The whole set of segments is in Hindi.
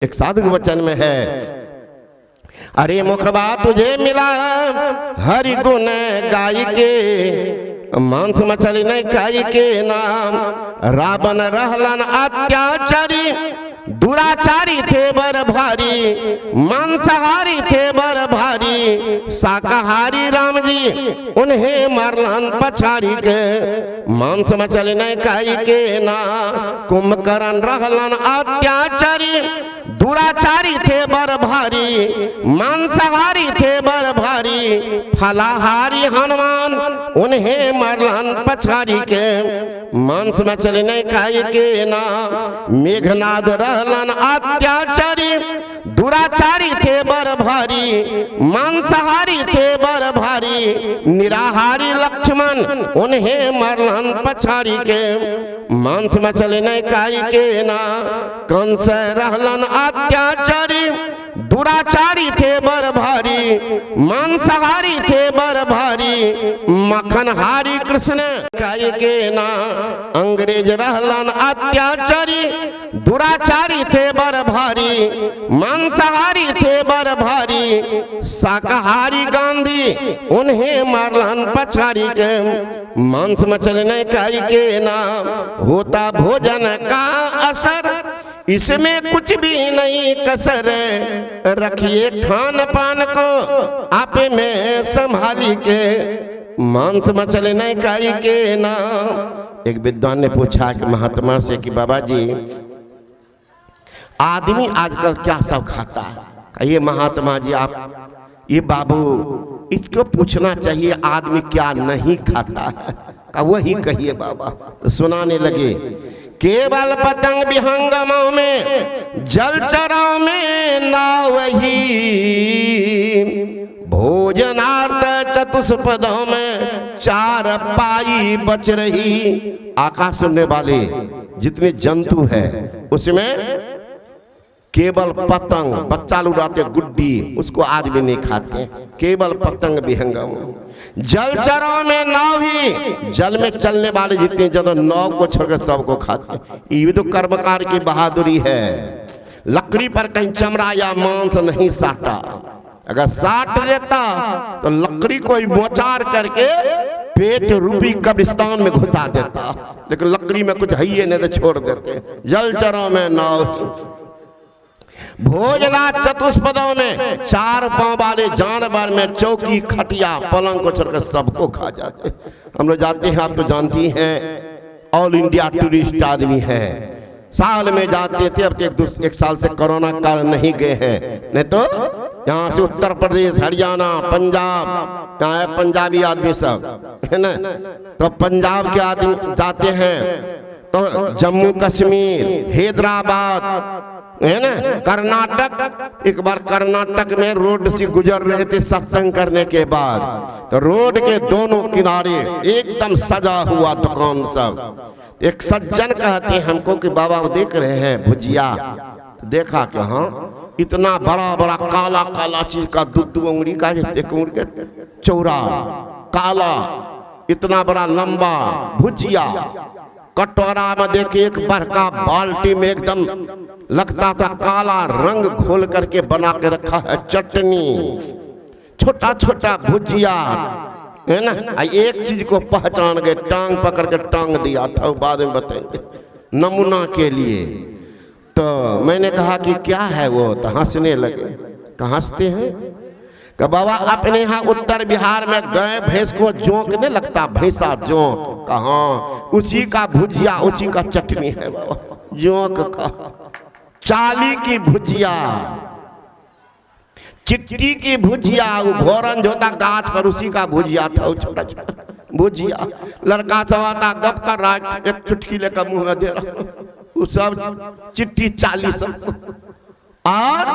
एक साधु वचन में है, अरे मुखबा तुझे मिला हरि गुण गाय के, मांस मछली नहीं खाई के नाम। रावण रहलन अत्याचारी, दुराचारी थे बर भारी, मांसाहारी थे बर भारी, शाकाहारी राम जी उन्हें मारलन पछाड़ी के। मांस मछली नहीं खाई के ना, कुंभकर्ण रहलन अत्याचारी, दुराचारी थे बर भारी, मांसाहारी थे बर भारी, फलाहारी हनुमान उन्हें मारलन पछाड़ी के। मांस मछली नहीं खाई के ना, मेघनाद रहलन अत्याचारी, दुराचारी थे बर भारी, मांसाहारी थे बर भारी, निराहारी लक्ष्मण उन्हें मारलन पछाड़ी के। मांस मछली नहीं खाई के ना, कंस रहलन अत्याचारी, दुराचारी थे बर भारी, मांसाहारी थे बर भारी, मक्खनहारी कृष्ण खाई के ना। अंग्रेज रहलन अत्याचारी, दुराचारी थे बर भारी, मांसाहारी थे बर भारी, शाकाहारी गांधी उन्हें मारलन पछाड़ी के। मांस मछली नहीं खाई के ना, होता भोजन का असर, इसमें कुछ भी नहीं कसर, रखिए खान पान को आप में संभाली के। मांस मछली नहीं खाई के ना। एक विद्वान ने पूछा कि महात्मा से कि बाबा जी आदमी आजकल क्या सब खाता है? ये महात्मा जी आप ये बाबू इसको पूछना चाहिए आदमी क्या नहीं खाता है, का वही कहिए बाबा। तो सुनाने लगे, केवल पतंग विहंगमों में, जलचरों में नावही, भोजनार्थ चतुष्पदों में चार पाई बच रही। आकाश सुनने वाले जितने जंतु है उसमें केवल पतंग, बच्चा लोग उड़ाते गुड्डी, उसको आदमी नहीं खाते, केवल पतंग विहंगम। जलचरों में नाव ही, जल में चलने वाले जितने जगह नाव को छोड़कर सबको खाते। ये तो कर्मकार की बहादुरी है। लकड़ी पर कहीं चमड़ा या मांस नहीं साटा, अगर साट लेता तो लकड़ी को मोचार करके पेट रूपी कब्रिस्तान में घुसा देता, लेकिन लकड़ी में कुछ है ही नहीं तो छोड़ देते। जलचरों में नाव ही, भोजना चतुष्पदों में चार पांव वाले जानवर में चौकी खटिया पलंग को छोड़कर सबको खा जाते। हम लोग जाते हैं, आप तो जानती हैं, ऑल इंडिया टूरिस्ट आदमी है, साल में जाते थे। अब एक साल से कोरोना काल नहीं गए हैं, नहीं तो यहाँ से उत्तर प्रदेश, हरियाणा, पंजाब, यहाँ है पंजाबी आदमी सब है ना, तो पंजाब के आदमी जाते हैं, तो जम्मू कश्मीर, हैदराबाद है ना, कर्नाटक। एक बार कर्नाटक में रोड से गुजर रहे थे सत्संग करने के बाद, तो रोड के दोनों किनारे एकदम सजा हुआ दुकान सब। एक सज्जन कहते हैं हमको कि बाबा वो देख रहे हैं भुजिया, देखा कि हाँ इतना बड़ा बड़ा काला काला चीज का दो उंगली का, एक उंगली का चौड़ा काला, इतना बड़ा लंबा भुजिया, कटोरा में देखे एक बड़का बाल्टी में एकदम लगता था काला रंग घोल करके बना के रखा है चटनी, छोटा छोटा भुजिया है ना। एक चीज को पहचान गए, टांग पकड़ के टांग दिया था, बाद में बताएंगे नमूना के लिए। तो मैंने कहा कि क्या है वो, तो हंसने लगे। कहाँ हंसते हैं? कि बाबा अपने यहाँ उत्तर बिहार में गाय भैंस को जोंकने लगता, भैंसा जोंक, कहाँ उसी का भुजिया उसी का चटनी है बाबा, जोंक का। चाली की भुजिया, चिट्टी की भुजिया, वो घोरंज होता गाछ पर उसी का भुजिया था, वो छोटा छोटा भुजिया। लड़का सब आता गप कर रहा, एक चुटकी लेकर मुंह में दे रहा, वो सब चिट्टी चाली सब। और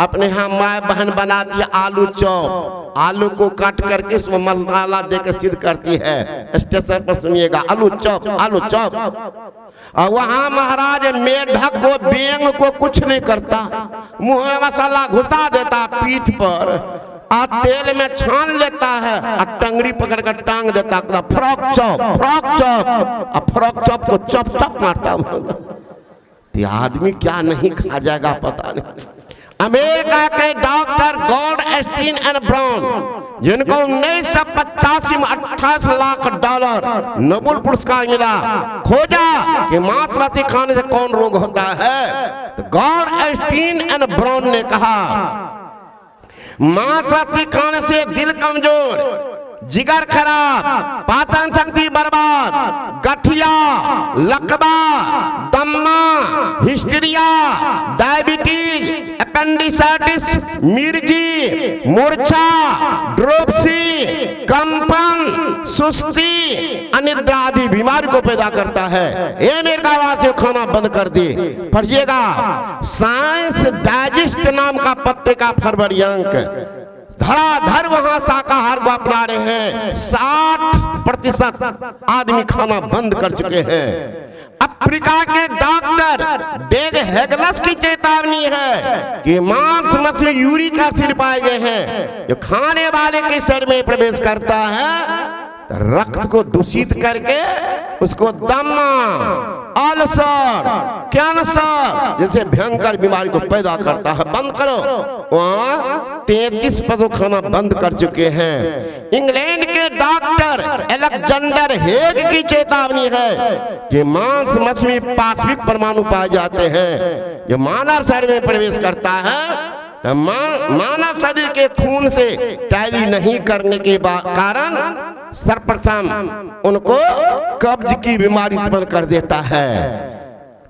अपने यहाँ माँ बहन बनाती है आलू चॉप, आलू को काट करके उसमें मसाला देकर सिद्ध करती है। स्टेशन पर सुनिएगा आलू चॉप, आलू चॉप। और वहाँ महाराज मेढक को, बेंग को कुछ नहीं करता, मुंह में मसाला घुसा देता पीठ पर, और तेल में छान लेता है, और टंगड़ी पकड़ कर टांग देता, फ्रॉक चॉप, फ्रॉक चॉप, और फ्रॉक चॉप को चॉप चॉप मारता। तो ये आदमी क्या नहीं खा जाएगा पता नहीं। अमेरिका के डॉक्टर गॉडस्टीन एंड ब्राउन, जिनको 1985 में $28 लाख नोबेल पुरस्कार मिला, खोजा कि मांसपेशी खाने से कौन रोग होता है। तो गॉडस्टीन एंड ब्राउन ने कहा मांसपेशी खाने से दिल कमजोर, जिगर खराब, पाचन शक्ति बर्बाद, गठिया, लकवा, दम्मा, हिस्टीरिया, डायबिटीज, अपेंडिसाइटिस, मिर्गी, मूर्छा, ड्रोपसी, कंपन, सुस्ती, अनिद्रा आदि बीमारी को पैदा करता है। ये अमेरिका वासियों खाना बंद कर दी। पढ़िएगा, साइंस डाइजेस्ट नाम का पत्रिका फरवरी अंक, धराधर वहां शाकाहार को अपना रहे हैं। 60% आदमी खाना बंद कर चुके हैं। अफ्रीका के डॉक्टर डेग हेगलस की चेतावनी है कि मांस मछली यूरिक एसिड पाए गए हैं, जो खाने वाले के शरीर में प्रवेश करता है तो रक्त को दूषित करके उसको दमा, अल्सर, कैंसर जैसे भयंकर बीमारी को पैदा करता है। बंद करो। वहां 33 पशु खाना बंद कर चुके हैं। इंग्लैंड के डॉक्टर अलेक्जेंडर हेग की चेतावनी है कि मांस मछली पाशविक परमाणु पाए जाते हैं, जो मानव शरीर में प्रवेश करता है तो मानव शरीर के खून से टैली नहीं करने के कारण सर्वप्रथम उनको कब्ज की बीमारी उत्पन्न कर देता है।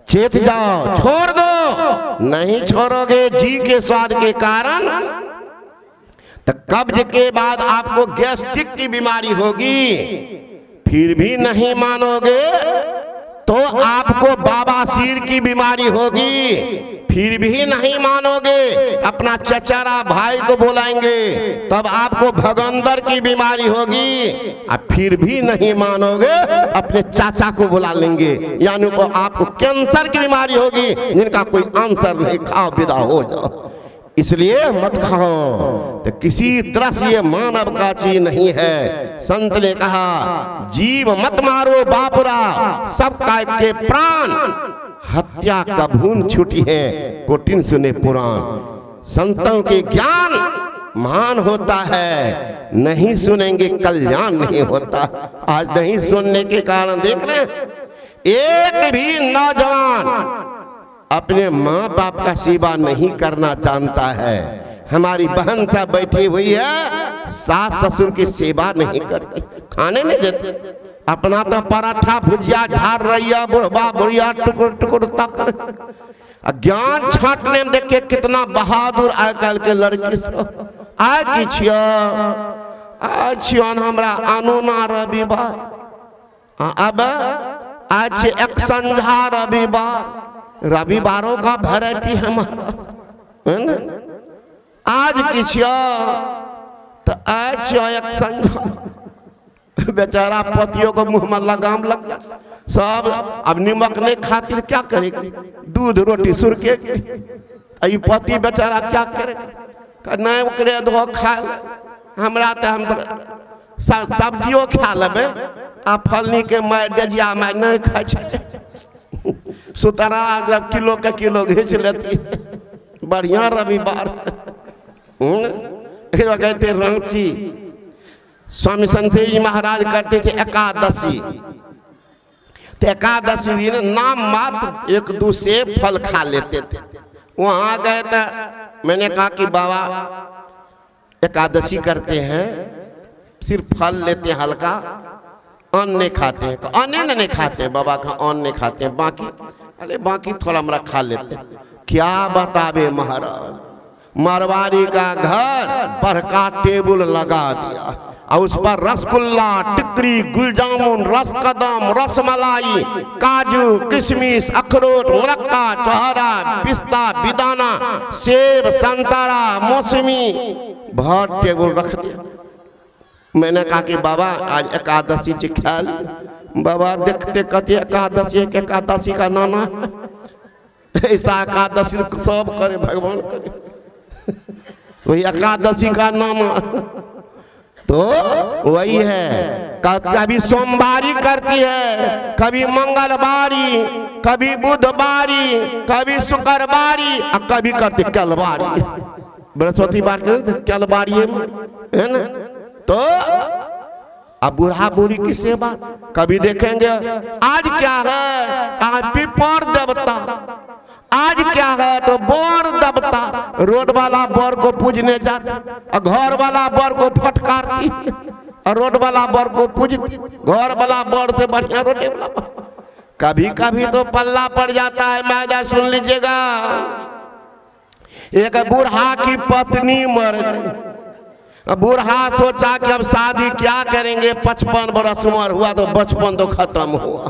चेत जाओ, छोड़ दो, नहीं छोड़ोगे जी के स्वाद के कारण तो कब्ज के बाद आपको गैस्ट्रिक की बीमारी होगी। फिर भी नहीं मानोगे तो आपको बवासीर की बीमारी होगी। फिर भी नहीं मानोगे अपना चचेरा भाई को बुलाएंगे, तब आपको भगंदर की बीमारी होगी। अब फिर भी नहीं मानोगे अपने चाचा को बुला लेंगे, यानी को आपको कैंसर की बीमारी होगी जिनका कोई आंसर नहीं। खाओ, विदा हो जाओ। इसलिए मत खाओ। तो किसी तरह से ये मानव का चीज नहीं है। संत ने कहा जीव मत मारो बापुरा, सब काय के प्राण, हत्या कभून छूटी है कोटिन सुने पुराण। संतों के ज्ञान महान होता है, नहीं सुनेंगे कल्याण नहीं होता। आज नहीं सुनने के कारण देख रहे हैं, एक भी नौजवान अपने माँ बाप का सेवा नहीं करना जानता है। हमारी बहन सब बैठी हुई है, सास ससुर की सेवा नहीं करती, खाने नहीं देते। अपना तो पराठा भुजिया झाड़ रही है, बुढ़वा बुढ़िया टुकुर टुकुर तक। ज्ञान छाटने में देखे कितना बहादुर आजकल के लड़की सब। आय की छियो हमरा अनुना रविवार, अब आज एक संझा रविवारों का वैरायटी हमारा है ना। आज की तो आज एक संझा, बेचारा पतियों को मुंह में लगाम लग जाता सब। अब नमक नहीं खाती क्या करेगी, दूध रोटी सुरके। पति बेचारा क्या करेगा, नहीं ओकरे दो खा हमरा तो हम सब्जियों खा लेबे, आ फलनी के मैं डजिया में नहीं खाए। सुतरा जब किलो के किलो घींच लेती है। बढ़िया रविवार कहते रांची स्वामी संत जी महाराज करते थे एकादशी। तो एकादशी दिन नाम मात्र 1-2 सेब फल खा लेते थे। वहां गए तो मैंने कहा कि बाबा एकादशी करते हैं, सिर्फ फल लेते हैं हल्का, अन्न नहीं खाते हैं। अन्न नहीं खाते बाबा का, अन्न नहीं खाते हैं, बाकी अरे बाकी थोड़ा हमरा खा लेते हैं। क्या बतावे महाराज, मारवाड़ी का घर पर का टेबल लगा दिया और उस पर रसगुल्ला, टिकरी, गुलजामुन, रसकदम, रसमलाई, काजू, किशमिश, अखरोट, मुरक्का, चौहरा, पिस्ता, बिदाना, सेब, संतरा, मौसमी बहुत टेबल रख दिया। मैंने कहा कि बाबा आज एकादशी जी ख्याल। बाबा देखते कहते एकादशी का नाना ऐसा एकादशी सब करे भगवान करे, वही एकादशी का नाना तो वही है। कभी सोमवारी करती है, कभी मंगलवारी, कभी बुधवारी, कभी शुक्रवारी, और कभी करती कलवारी। बृहस्पतिवार के कलवारी है ना। तो अब बूढ़ा बूढ़ी की सेवा कभी देखेंगे, आज क्या है, आज पिपर देवता, आज क्या है तो बोर देवता। रोड वाला बोर को पूजने जाते, और घर वाला बोर को फटकारती, और रोड वाला बोर को पूजती। घर वाला बोर से बढ़िया रोड वाला। कभी कभी तो पल्ला पड़ जाता है। मैदा सुन लीजिएगा, एक बूढ़ा की पत्नी मर गई। बूढ़ा सोचा कि अब शादी क्या करेंगे, 55 बरस उम्र हुआ तो बचपन तो खत्म हुआ,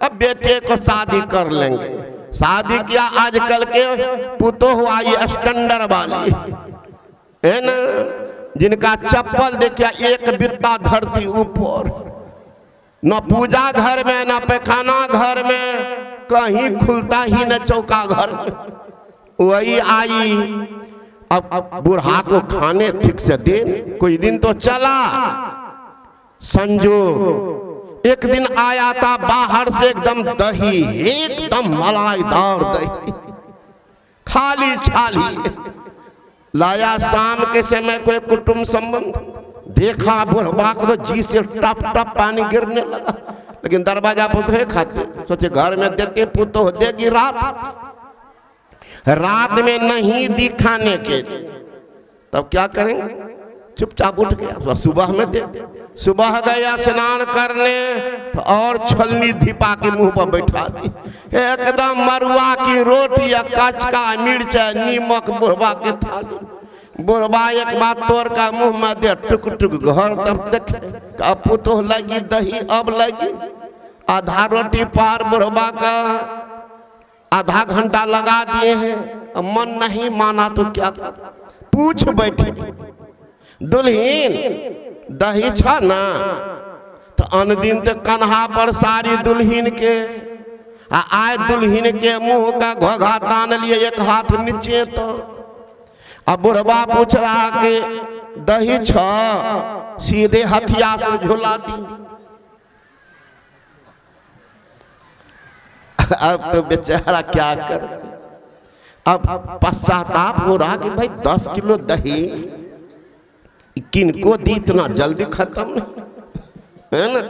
अब बेटे को शादी कर लेंगे। शादी किया। आजकल के पुतो हुआ ये स्टैंडर्ड वाली है ना, जिनका चप्पल देखिए एक बित्ता धड़ से ऊपर, न पूजा घर में न पैखाना घर में, कहीं खुलता ही न चौका घर में। वही आई। अब बूढ़ा को खाने ठीक से दे। कुछ दिन तो चला संजोग, एक दिन आया था बाहर से एकदम दही, एकदम मलाईदार दही, खाली छाली लाया। शाम के समय कोई कुटुंब संबंध देखा, बुढ़वा को तो जी से टप टप पानी गिरने लगा। लेकिन दरवाजा पर खाते, सोचे घर में देते, पुतो देगी रात में नहीं दिखाने के, तब क्या करेंगे, चुपचाप उठ गया। तो सुबह में दे। सुबह गया स्नान करने तो और छलनी धिपा के मुंह पर बैठा दी। एकदम मरुआ की रोटी या कचका मिर्च नीमक बुढ़वा के थाली। बुढ़वा एक बार तोड़ का मुंह में दे, टुक टुक घर तब देखे, अब पुतोह लगी दही, अब लगी आधा रोटी पार। बुढ़वा का आधा घंटा लगा दिए हैं, मन नहीं माना तो क्या कर, पूछ बैठी, दुल्हीन दही छा ना, तो अनदिन तो कन्हा पर सारी दुल्हीन के, आए दुल्हीन के मुंह का घोघा तान लिए एक हाथ नीचे। तो अब बुढ़वा पूछ रहा कि दही छा, सीधे हथिया से झुला दी। अब तो बेचारा क्या करते। अब पश्चाताप हो रहा कि भाई 10 किलो दही किनको दी, इतना जल्दी खत्म है ना।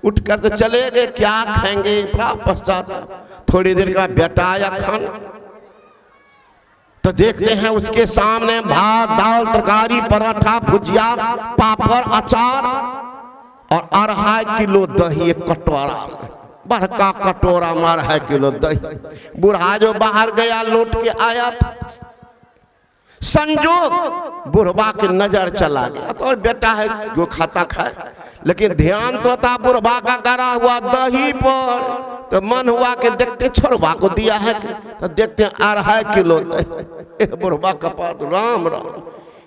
उठ कर तो चले गए, क्या खाएंगे, बड़ा पश्चाताप। थोड़ी देर का बेटा आया खाना, तो देखते हैं उसके सामने भात दाल तरकारी पराठा भुजिया पापड़ अचार और 2.5 किलो दही एक कटोरा में, बड़का कटोरा में 2.5 किलो दही। बूढ़ा जो बाहर गया लौट के आया था, संजोग बुढ़वा की नजर चला गया। तो और बेटा है जो खाता खाए, लेकिन ध्यान तो था बुढ़वा का करा हुआ दही पर। तो मन हुआ कि देखते छोरवा को दिया है, तो देखते 2.5 किलो दही। बुढ़वा का पास राम राम,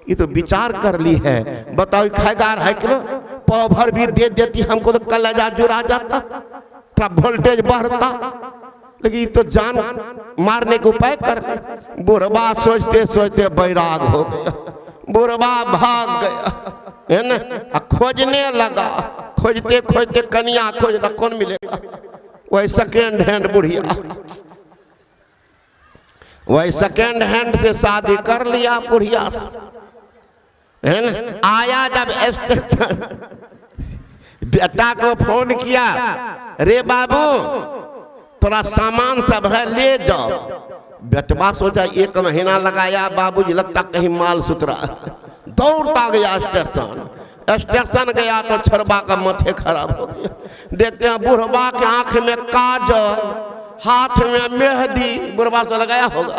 ये तो विचार कर ली है। बताओ खाएगा 2.5 किलो, पाव भर भी दे देती हमको तो कलेजा जुड़ा जाता, थोड़ा वोल्टेज बढ़ता, लेकिन तो जान मारने को उपाय कर। बुढ़वा सोचते सोचते बैराग हो गया, बुढ़वा भाग गया है ना। खोजने लगा, खोजते खोजते कन्या खोजना कौन मिलेगा, वही सेकेंड हैंड बुढ़िया, वही सेकेंड हैंड से शादी कर लिया बुढ़िया से, है ना। आया जब स्टेशन, बेटा को फोन किया, रे बाबू थोड़ा सामान सब है ले जाओ। बेटवा सोचा 1 महीना लगाया बाबूजी, लगता कहीं माल सुतरा। दौड़ता गया स्टेशन, स्टेशन गया तो छोरबा का माथे खराब हो गया। देखते हैं बुढ़वा के आंख में काजल, हाथ में मेहंदी, बुढ़वा से लगाया होगा,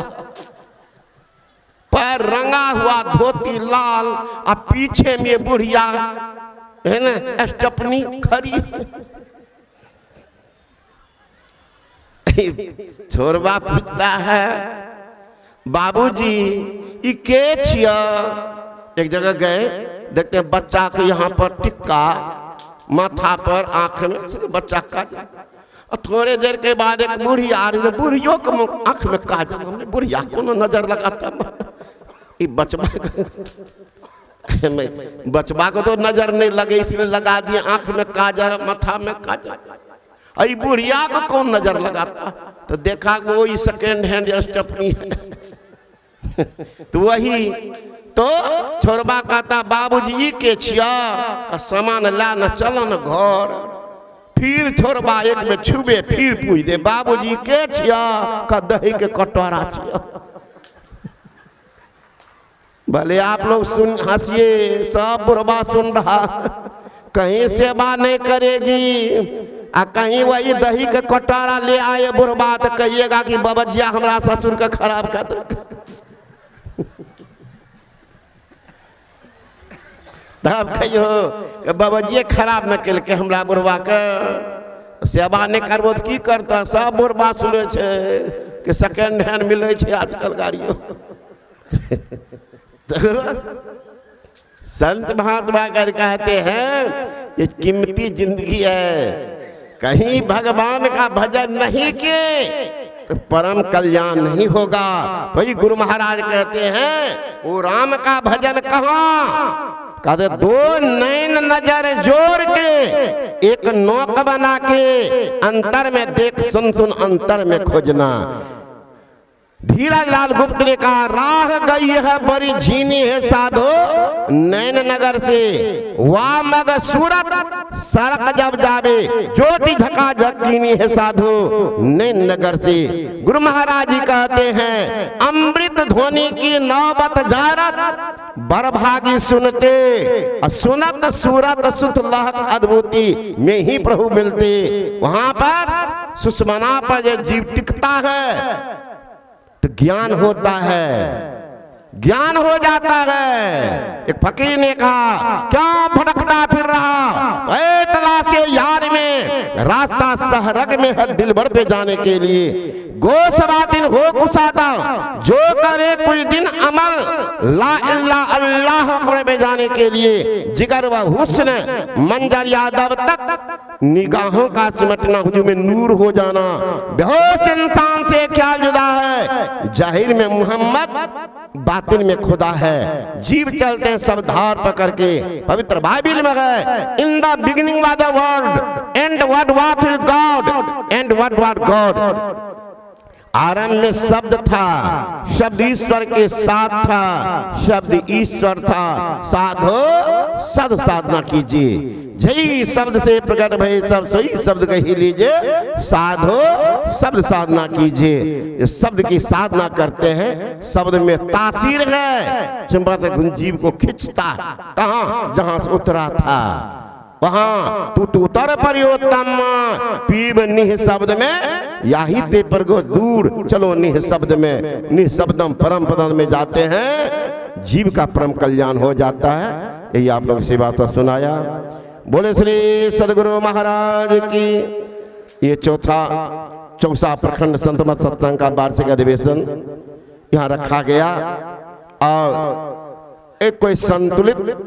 पैर रंगा हुआ धोती लाल, और पीछे में बुढ़िया है ना स्टेपनी खड़ी। छोरबा पूछता है, बाबूजी ये के छिया। एक जगह गए, देखते हैं बच्चा को यहाँ पर टिक्का, माथा पर आंख में बच्चा काजल। और थोड़े देर के बाद एक बूढ़ी आ रही, बूढ़ियों को आंख में काजल। हमने बुढ़िया को नजर लगाता, ये बचवा बचवा को तो नजर नहीं लगे इसलिए लगा दिए आंख में काजल, माथा में काजल। अई बुढ़िया को कौन नजर लगाता? तो देखा वही सेकेंड हैंड स्टेपनी है। तो वही तो छोरबा कहता बाबूजी के छिया का सामान ला न चलो न घर। फिर छोरबा एक में छुबे फिर पूछ दे बाबूजी के छिया का दही के कटोरा छिया। भले आप लोग सुन हंसिए, सब बुढ़वा सुन रहा, कहीं सेवा नहीं करेगी आ कहीं वही दही के कटोरा ले आए बुढ़वा तो कहिएगा कि बबजिया हमारा ससुर का खराब कर दे। तब कहियो कि बबजिए खराब न कल के हमरा बुढ़वा के सेवा नहीं करबो तो की करता? सब बुढ़वा सुने छे कि सेकेंड हैंड मिले छे आजकल गाड़ियों। संत महात्मा कर कहते हैं ये कीमती जिंदगी है, कहीं भगवान का भजन नहीं किए तो परम कल्याण नहीं होगा। वही गुरु महाराज कहते हैं वो राम का भजन कहाँ? कहते दो नैन नजर जोड़ के एक नोक बना के अंतर में देख सुन सुन अंतर में खोजना। धीरज लाल गुप्त ने कहा राह गई है बड़ी झीनी है साधो नैन नगर से, वाह मग सूरत सड़क जब जावे ज्योति झका झकीनी है साधो नैन नगर से। गुरु महाराज जी कहते हैं अमृत ध्वनि की नौबत जारत बरभागी सुनते, सुनत सूरत सुत लहक अद्भुति में ही प्रभु मिलते। वहां पर सुषमना पर जो जीव टिकता है तो ज्ञान होता है, ज्ञान हो जाता है। एक फकीर ने कहा क्या भटकता फिर रहा ऐ तलाशे यार में, रास्ता सहरग में है दिलबर पे जाने के लिए। गो सवा दिन हो कुसादा जो करे कुछ दिन अमल, ला इल्ला अल्लाह पे जाने के लिए। जिगर व हुस्न मंजर यादव तक निगाहों का सिमटना, हुजूम में नूर हो जाना। बेहोश इंसान से क्या जुदा है, जाहिर में मोहम्मद बातिन में खुदा है। जीव चलते हैं सब धार पकड़ के। पवित्र बाइबल में है in the beginning was the word and what was God and what was God. आरंभ में शब्द था, शब्द ईश्वर के साथ था, शब्द ईश्वर था। साधो सद साधना कीजिए, जय शब्द से प्रकट भय सब सही शब्द कही लीजिए। साधो शब्द साधना कीजिए। शब्द की साधना करते हैं, शब्द में तासीर है, चंबा से जीव को खींचता। कहाँ? जहां से उतरा था वहां तू उतर परियोतम पीब निह शब्द में याही ते पर गो दूर। चलो निह शब्द में, निह शब्दम परम पदम में जाते हैं, जीव का परम कल्याण हो जाता है। यही आप लोग से बात सुनाया। बोले श्री सदगुरु महाराज की। ये चौसा प्रखंड संत मत सत्संग का वार्षिक अधिवेशन यहाँ रखा गया और एक कोई संतुलित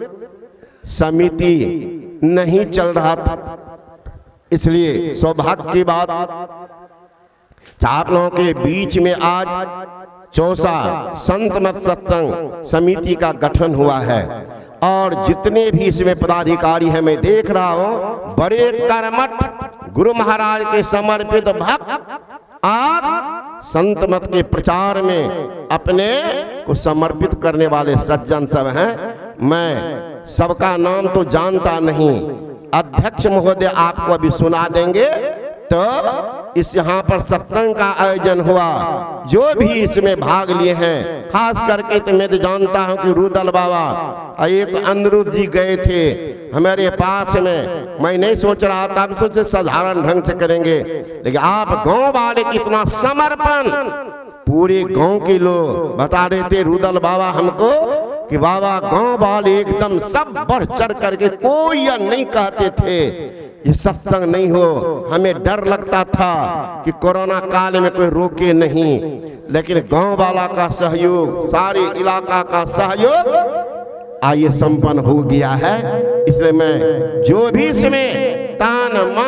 समिति नहीं चल रहा था, इसलिए सौभाग्य की बात आप लोगों के बीच में आज चौसा संत मत सत्संग समिति का गठन हुआ है। और जितने भी इसमें पदाधिकारी हैं मैं देख रहा हूं बड़े कर्मठ गुरु महाराज के समर्पित भक्त आज संत मत के प्रचार में अपने को समर्पित करने वाले सज्जन सब हैं। मैं सबका नाम तो जानता नहीं, अध्यक्ष महोदय आपको अभी सुना देंगे। तो इस यहाँ पर सत्संग का आयोजन हुआ, जो भी इसमें भाग लिए हैं, खास करके तो मैं तो जानता हूँ कि रुदल बाबा एक अनिरुद्ध जी गए थे हमारे पास में। मैं नहीं सोच रहा था, हम सोचे साधारण ढंग से करेंगे, लेकिन आप गांव वाले कितना समर्पण, पूरे गांव के लोग बता रहे थे रुदल बाबा हमको कि बाबा गांव वाले एकदम सब बढ़ चढ़ करके कोई या नहीं कहते थे ये सत्संग नहीं हो। हमें डर लगता था कि कोरोना काल में कोई रोके नहीं, लेकिन गांव वाला का सहयोग, सारे इलाका का सहयोग आइए संपन्न हो गया है। इसलिए मैं जो भी इसमें तान